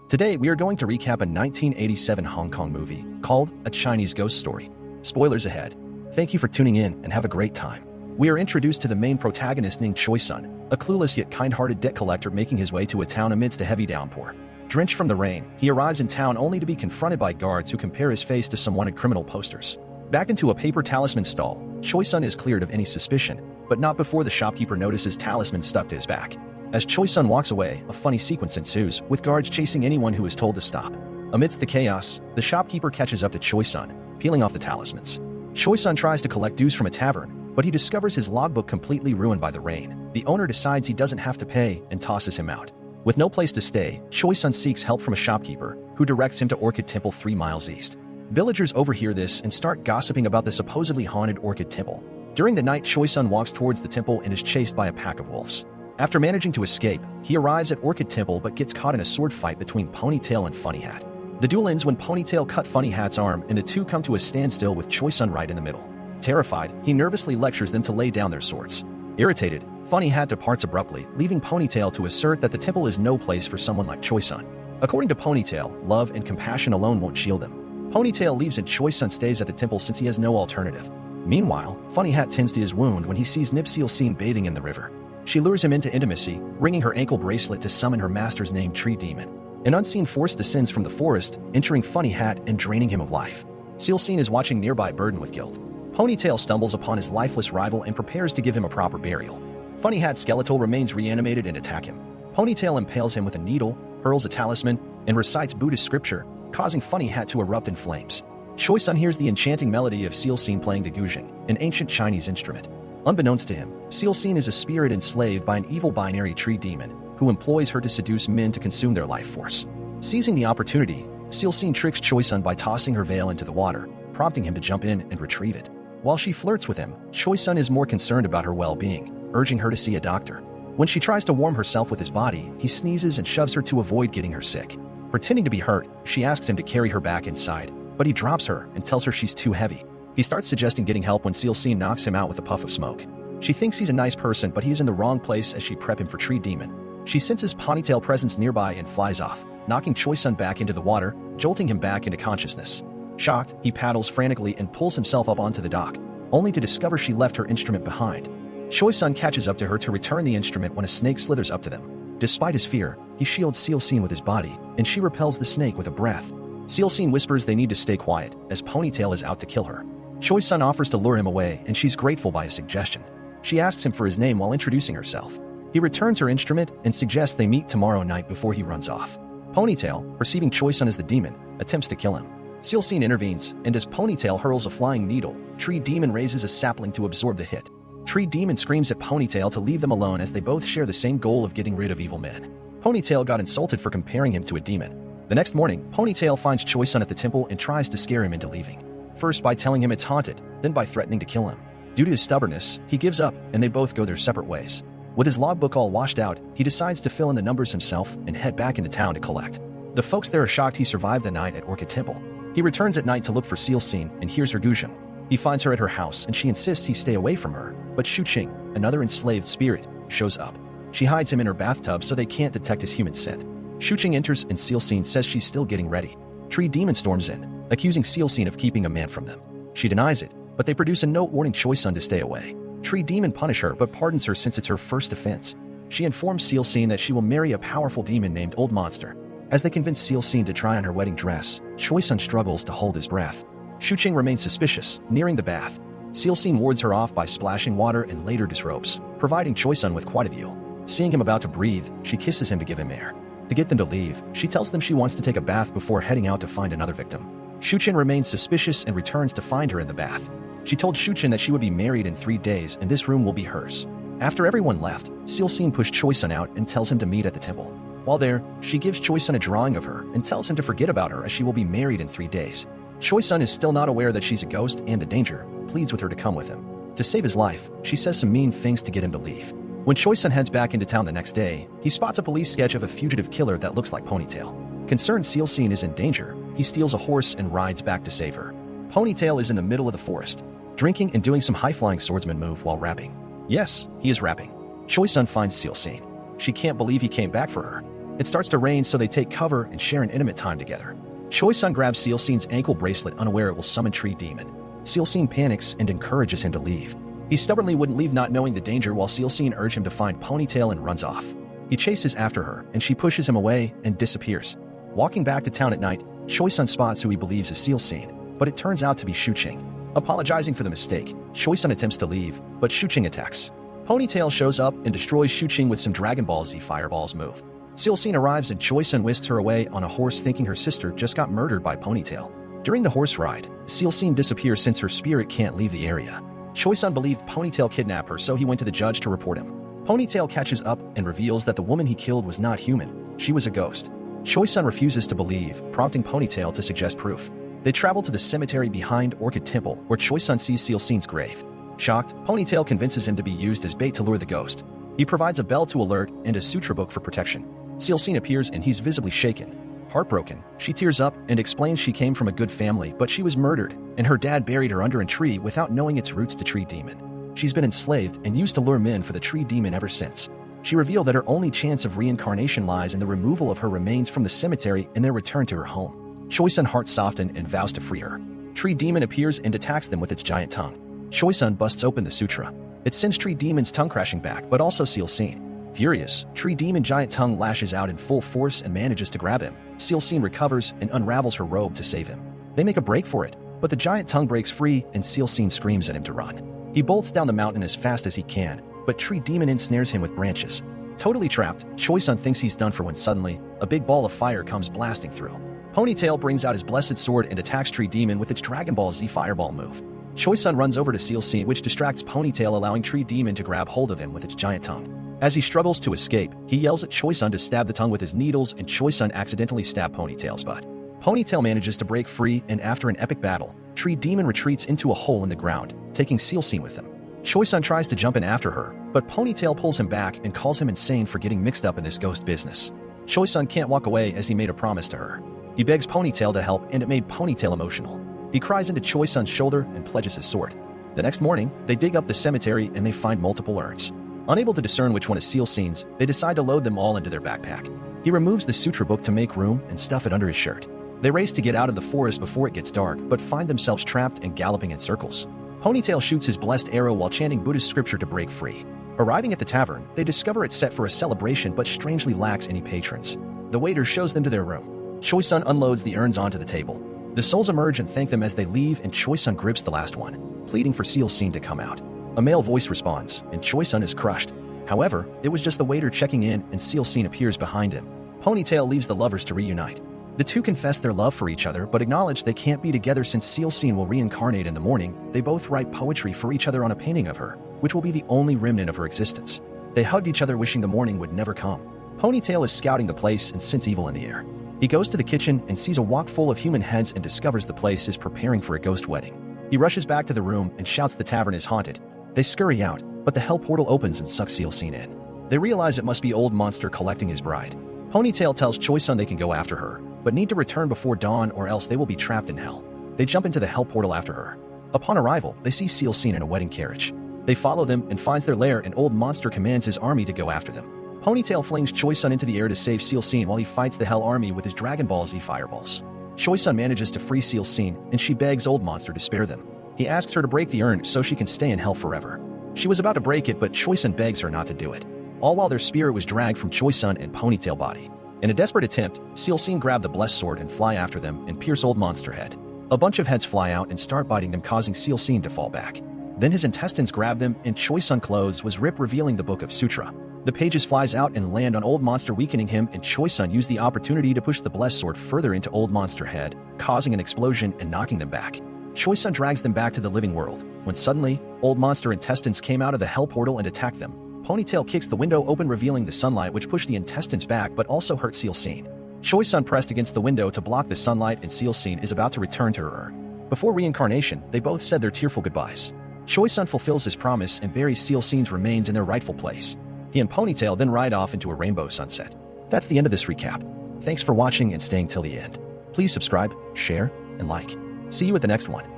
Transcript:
Today, we are going to recap a 1987 Hong Kong movie called A Chinese Ghost Story. Spoilers ahead. Thank you for tuning in and have a great time. We are introduced to the main protagonist Ning Caichen, a clueless yet kind-hearted debt collector making his way to a town amidst a heavy downpour. Drenched from the rain, he arrives in town only to be confronted by guards who compare his face to some wanted criminal posters. Backed into a paper talisman stall, Caichen is cleared of any suspicion, but not before the shopkeeper notices talisman stuck to his back. As Caichen walks away, a funny sequence ensues, with guards chasing anyone who is told to stop. Amidst the chaos, the shopkeeper catches up to Caichen, peeling off the talismans. Caichen tries to collect dues from a tavern, but he discovers his logbook completely ruined by the rain. The owner decides he doesn't have to pay and tosses him out. With no place to stay, Caichen seeks help from a shopkeeper, who directs him to Orchid Temple 3 miles east. Villagers overhear this and start gossiping about the supposedly haunted Orchid Temple. During the night, Caichen walks towards the temple and is chased by a pack of wolves. After managing to escape, he arrives at Orchid Temple but gets caught in a sword fight between Ponytail and Funny Hat. The duel ends when Ponytail cut Funny Hat's arm and the two come to a standstill with Caichen right in the middle. Terrified, he nervously lectures them to lay down their swords. Irritated, Funny Hat departs abruptly, leaving Ponytail to assert that the temple is no place for someone like Caichen. According to Ponytail, love and compassion alone won't shield him. Ponytail leaves and Caichen stays at the temple since he has no alternative. Meanwhile, Funny Hat tends to his wound when he sees Nip-Seal-Scene bathing in the river. She lures him into intimacy, ringing her ankle bracelet to summon her master's named Tree Demon. An unseen force descends from the forest, entering Funny Hat and draining him of life. Seal-Scene is watching nearby, burdened with guilt. Ponytail stumbles upon his lifeless rival and prepares to give him a proper burial. Funny Hat's skeletal remains reanimated and attack him. Ponytail impales him with a needle, hurls a talisman, and recites Buddhist scripture, causing Funny Hat to erupt in flames. Caichen hears the enchanting melody of Seal-Scene playing the guzheng, an ancient Chinese instrument. Unbeknownst to him, Seal-Scene is a spirit enslaved by an evil binary tree demon, who employs her to seduce men to consume their life force. Seizing the opportunity, Seal-Scene tricks Caichen by tossing her veil into the water, prompting him to jump in and retrieve it. While she flirts with him, Caichen is more concerned about her well-being, urging her to see a doctor. When she tries to warm herself with his body, he sneezes and shoves her to avoid getting her sick. Pretending to be hurt, she asks him to carry her back inside, but he drops her and tells her she's too heavy. He starts suggesting getting help when Seal-Scene knocks him out with a puff of smoke. She thinks he's a nice person, but he is in the wrong place as she prep him for Tree Demon. She senses Ponytail presence nearby and flies off, knocking Caichen back into the water, jolting him back into consciousness. Shocked, he paddles frantically and pulls himself up onto the dock, only to discover she left her instrument behind. Caichen catches up to her to return the instrument when a snake slithers up to them. Despite his fear, he shields Seal-Scene with his body, and she repels the snake with a breath. Seal-Scene whispers they need to stay quiet, as Ponytail is out to kill her. Caichen offers to lure him away, and she's grateful by his suggestion. She asks him for his name while introducing herself. He returns her instrument and suggests they meet tomorrow night before he runs off. Ponytail, perceiving Caichen as the demon, attempts to kill him. Seal-Scene intervenes, and as Ponytail hurls a flying needle, Tree Demon raises a sapling to absorb the hit. Tree Demon screams at Ponytail to leave them alone as they both share the same goal of getting rid of evil men. Ponytail got insulted for comparing him to a demon. The next morning, Ponytail finds Caichen at the temple and tries to scare him into leaving. First by telling him it's haunted, then by threatening to kill him. Due to his stubbornness, he gives up, and they both go their separate ways. With his logbook all washed out, he decides to fill in the numbers himself and head back into town to collect. The folks there are shocked he survived the night at Orchid Temple. He returns at night to look for Seal-Scene and hears her guzheng. He finds her at her house and she insists he stay away from her, but Shu Qing, another enslaved spirit, shows up. She hides him in her bathtub so they can't detect his human scent. Shu Qing enters and Seal-Scene says she's still getting ready. Tree Demon storms in, accusing Seal-Scene of keeping a man from them. She denies it, but they produce a note warning Caichen to stay away. Tree Demon punish her but pardons her since it's her first offense. She informs Seal-Scene that she will marry a powerful demon named Old Monster. As they convince Seal-Scene to try on her wedding dress, Caichen struggles to hold his breath. Shu Qing remains suspicious, nearing the bath. Seal-Scene wards her off by splashing water and later disrobes, providing Caichen with quite a view. Seeing him about to breathe, she kisses him to give him air. To get them to leave, she tells them she wants to take a bath before heading out to find another victim. Shu Qing remains suspicious and returns to find her in the bath. She told Shu Qing that she would be married in 3 days and this room will be hers. After everyone left, Seal-Scene pushed Caichen out and tells him to meet at the temple. While there, she gives Caichen a drawing of her and tells him to forget about her as she will be married in 3 days. Caichen is still not aware that she's a ghost and the danger, pleads with her to come with him. To save his life, she says some mean things to get him to leave. When Caichen heads back into town the next day, he spots a police sketch of a fugitive killer that looks like Ponytail. Concerned Seal-Scene is in danger, he steals a horse and rides back to save her. Ponytail is in the middle of the forest, drinking and doing some high-flying swordsman move while rapping. Yes, he is rapping. Caichen finds Seal-Scene. She can't believe he came back for her. It starts to rain, so they take cover and share an intimate time together. Choi-sun grabs Seal-seen's ankle bracelet, unaware it will summon Tree Demon. Seal-seen panics and encourages him to leave. He stubbornly wouldn't leave, not knowing the danger, while Seal-seen urges him to find Ponytail and runs off. He chases after her, and she pushes him away and disappears. Walking back to town at night, Choi-sun spots who he believes is Seal-seen, but it turns out to be Shu-ching. Apologizing for the mistake, Choi-sun attempts to leave, but Shu-ching attacks. Ponytail shows up and destroys Shu-ching with some Dragon Ball Z Fireballs move. Seal-seen arrives and Choi-sun whisks her away on a horse, thinking her sister just got murdered by Ponytail. During the horse ride, Seal-seen disappears since her spirit can't leave the area. Choi-sun believed Ponytail kidnapped her, so he went to the judge to report him. Ponytail catches up and reveals that the woman he killed was not human, she was a ghost. Choi-sun refuses to believe, prompting Ponytail to suggest proof. They travel to the cemetery behind Orchid Temple, where Choi-sun sees Seal-seen's grave. Shocked, Ponytail convinces him to be used as bait to lure the ghost. He provides a bell to alert and a sutra book for protection. Seal-seen appears and he's visibly shaken. Heartbroken, she tears up and explains she came from a good family, but she was murdered, and her dad buried her under a tree without knowing its roots to Tree Demon. She's been enslaved and used to lure men for the Tree Demon ever since. She revealed that her only chance of reincarnation lies in the removal of her remains from the cemetery and their return to her home. Choi-sun heart softened and vows to free her. Tree Demon appears and attacks them with its giant tongue. Choi-sun busts open the sutra. It sends Tree Demon's tongue crashing back, but also Seal-seen. Furious, Tree Demon giant tongue lashes out in full force and manages to grab him. Seal-seen recovers and unravels her robe to save him. They make a break for it, but the giant tongue breaks free and Seal-seen screams at him to run. He bolts down the mountain as fast as he can, but Tree Demon ensnares him with branches. Totally trapped, Choi-sun thinks he's done for when suddenly, a big ball of fire comes blasting through. Ponytail brings out his blessed sword and attacks Tree Demon with its Dragon Ball Z Fireball move. Choi-sun runs over to Seal-seen, which distracts Ponytail, allowing Tree Demon to grab hold of him with its giant tongue. As he struggles to escape, he yells at Choi-sun to stab the tongue with his needles, and Choi-sun accidentally stabs Ponytail's butt. Ponytail manages to break free, and after an epic battle, Tree Demon retreats into a hole in the ground, taking Seal-seen with him. Choi-sun tries to jump in after her, but Ponytail pulls him back and calls him insane for getting mixed up in this ghost business. Choi-sun can't walk away as he made a promise to her. He begs Ponytail to help, and it made Ponytail emotional. He cries into Choi-sun's shoulder and pledges his sword. The next morning, they dig up the cemetery and they find multiple urns. Unable to discern which one is Seal-seen's, they decide to load them all into their backpack. He removes the sutra book to make room and stuff it under his shirt. They race to get out of the forest before it gets dark, but find themselves trapped and galloping in circles. Ponytail shoots his blessed arrow while chanting Buddhist scripture to break free. Arriving at the tavern, they discover it's set for a celebration but strangely lacks any patrons. The waiter shows them to their room. Choi-sun unloads the urns onto the table. The souls emerge and thank them as they leave, and Choi-sun grips the last one, pleading for Seal-seen to come out. A male voice responds, and Choi-sun is crushed. However, it was just the waiter checking in, and Seal-seen appears behind him. Ponytail leaves the lovers to reunite. The two confess their love for each other, but acknowledge they can't be together since Seal-seen will reincarnate in the morning. They both write poetry for each other on a painting of her, which will be the only remnant of her existence. They hugged each other, wishing the morning would never come. Ponytail is scouting the place and scents evil in the air. He goes to the kitchen and sees a wok full of human heads and discovers the place is preparing for a ghost wedding. He rushes back to the room and shouts the tavern is haunted. They scurry out, but the hell portal opens and sucks Seal-seen in. They realize it must be Old Monster collecting his bride. Ponytail tells Choi-sun they can go after her, but need to return before dawn or else they will be trapped in hell. They jump into the hell portal after her. Upon arrival, they see Seal-seen in a wedding carriage. They follow them and finds their lair, and Old Monster commands his army to go after them. Ponytail flings Choi-sun into the air to save Seal-seen while he fights the Hell Army with his Dragon Ball Z Fireballs. Choi-sun manages to free Seal-seen, and she begs Old Monster to spare them. He asks her to break the urn so she can stay in hell forever. She was about to break it, but Choi-sun begs her not to do it. All while their spirit was dragged from Choi-sun and Ponytail body. In a desperate attempt, Seal-seen grab the blessed sword and fly after them and pierce Old Monster head. A bunch of heads fly out and start biting them, causing Seal-seen to fall back. Then his intestines grab them, and Choi-sun clothes was ripped, revealing the Book of Sutra. The pages flies out and land on Old Monster, weakening him, and Choi-sun used the opportunity to push the blessed sword further into Old Monster head, causing an explosion and knocking them back. Choi-sun drags them back to the living world, when suddenly, Old Monster intestines came out of the hell portal and attacked them. Ponytail kicks the window open, revealing the sunlight, which pushed the intestines back but also hurt Seal-seen. Choi-sun pressed against the window to block the sunlight, and Seal-seen is about to return to her urn. Before reincarnation, they both said their tearful goodbyes. Choi-sun fulfills his promise and buries Seal-seen's remains in their rightful place. He and Ponytail then ride off into a rainbow sunset. That's the end of this recap. Thanks for watching and staying till the end. Please subscribe, share, and like. See you at the next one.